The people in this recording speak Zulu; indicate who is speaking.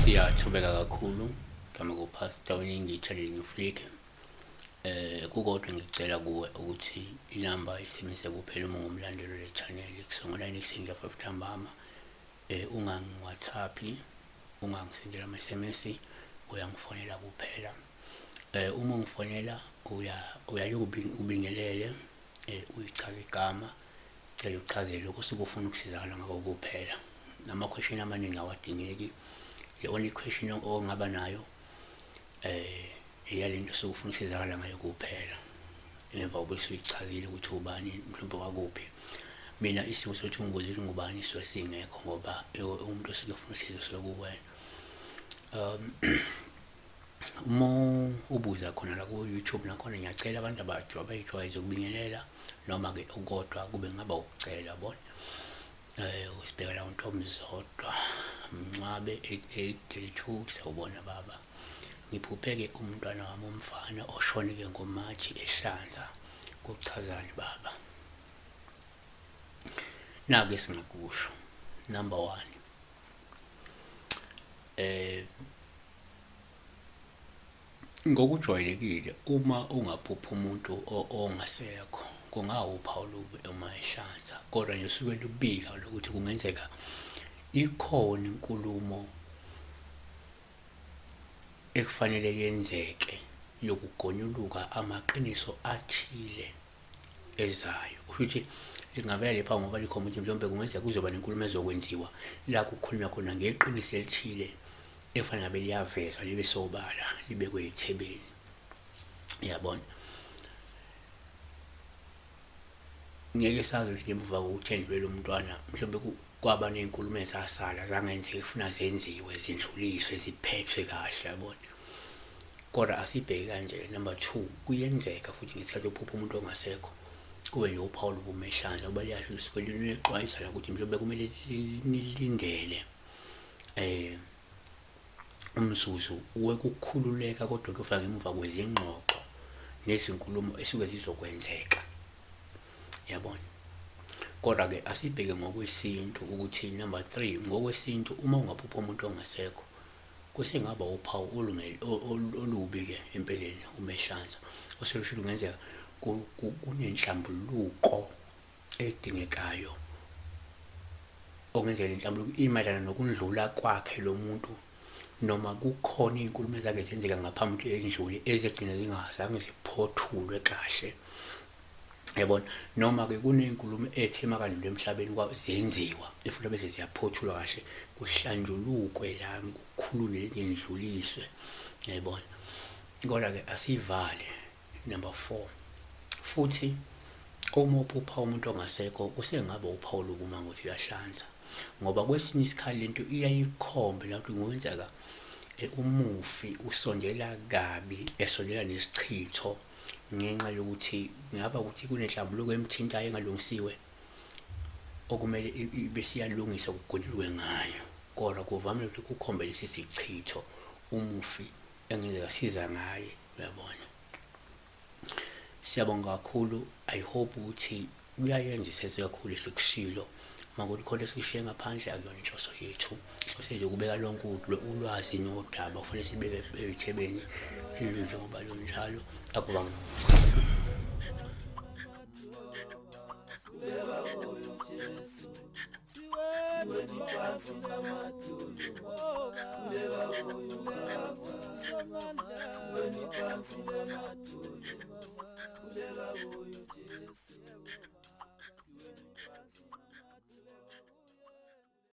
Speaker 1: Siyachubeka kakhulu ngama kupastor weNingi Flick. Kukodwa ngicela kuwe ukuthi inamba isebenzise kuphela uma ungumlandeli wale channel kusungula ikusindla 5 ntambama. Ungangi-WhatsApp, ungangisendela ama-SMS, uyangifonela kuphela. Uma ungifonela uyaye ubingelele, uyichaze igama, cela uchazele lokho osuke ufuna ukusizakala ngako kuphela. Ama-question amaningi awadingeki. The only question ongaba nayo iyalento osuke ufuna ukusizakala ngayo kuphela. Emva ube usuyichazile ukuthi ubani mhlawumbe wakuphi. Mina isimo sokuthi ungibuze ukuthi ngubani isuke singekho ngoba umuntu osuke ufuna usizo soku kuwena. Uma ubuza khona la ku YouTube nakhona ngiyacela abantu abayijwayeze ukubingelela noma ke ukodwa kube ngaba ukucela bona. Usibhekela uNtombi Zodwa Mncwabe 832 sawubona baba. Ngiphupheke umntwana wami umfana oshonike ngoMathi eHlanza kuchazani baba. Nake singakusho. Number 1. Ngokujwayelekile uma ungaphupha umuntu ongasekho kungawuphawu lubi uma eHlanza, kodwa nje usuke lubika ukuthi kungenzeka ikhona inkulumo ekufanele yenzeke yokugonyuluka amaqiniso athile ezayo. Ukuthi lingavela lepha ngoba likhoma ukuthi mhlawumbe kungenzeka kuzoba nenkulumo ezokwenziwa la kukhulunywa khona ngeqiniso elithile efanele ngabe liyavezwa libe sobala libekwe ethebeni. Yabona, ngeke sazi ukuthi ngemuva kokuthenjwe lo mntwana mhlawumbe kwaba nezinkulumo ezasala zangenzeka efuna zenziwe zindluliswe ziphethwe kahle. Yabona, kodwa asibheke kanje. Number 2, kuyenzeka futhi ngesikhathi uphupha umuntu ongasekho kube nje uphawu lobumehlanga ngoba liyasho usuke linexwayisa la ukuthi mhlawumbe kumele nilindele umzuzu wekukhululeka kodwa kufaka emuva kwezingxoxo nezinkulumo esuke zizokwenzeka. Yabona, kodwa ke asibheke ngokwesintu ukuthi number 3, ngokwesintu uma ungaphupha umuntu ongasekho kusengaba uphawu olubi ke empeleni umehlanza oselusho kungenzeka kunenhlambuluko edingekayo okungenzeka inhlambuluko imayelana nokundlula kwakhe lo muntu, noma kukhona izinkulumo ezake zenzeka ngaphambi endlule ezigcina zingazange ziphothulwe kahle. Yabona, noma ke kunezinkulumo ethema kanjalo emhlabeni kwazenziwa efuna bese ziyaphothulwa kahle kuhlanjulukwe la kukhulule indluliswe. Yabona, kodwa ke asivale. Number 4, futhi uma uphupha umuntu ongasekho kusengaba uphawu lokuma ukuthi uyahlanza ngoba kwesinye isikhathi lento iyayikhombe la ukuthi kungenzeka umufi usondela kabi esondela nesichitho ngenxa yokuthi ngaba ukuthi kunenhlambuluko emthintayo engalungisiwe okumele besiyalungisa ukugonyulwe ngayo, kodwa kuvamile ukuthi kukhombe lesi sichitho umufi engenzeka siza ngaye. Uyabona, siyabonga kakhulu. I hope ukuthi kuyayenza isenze kakhulu esikushilo makuthi khona esishiye ngaphandle akuyona inhloso yethu. Inhloso yethu ukubeka lonke ulwazi nodaba kufanele sibeke ethebeni njengoba lunjalo akuba ngumsiko.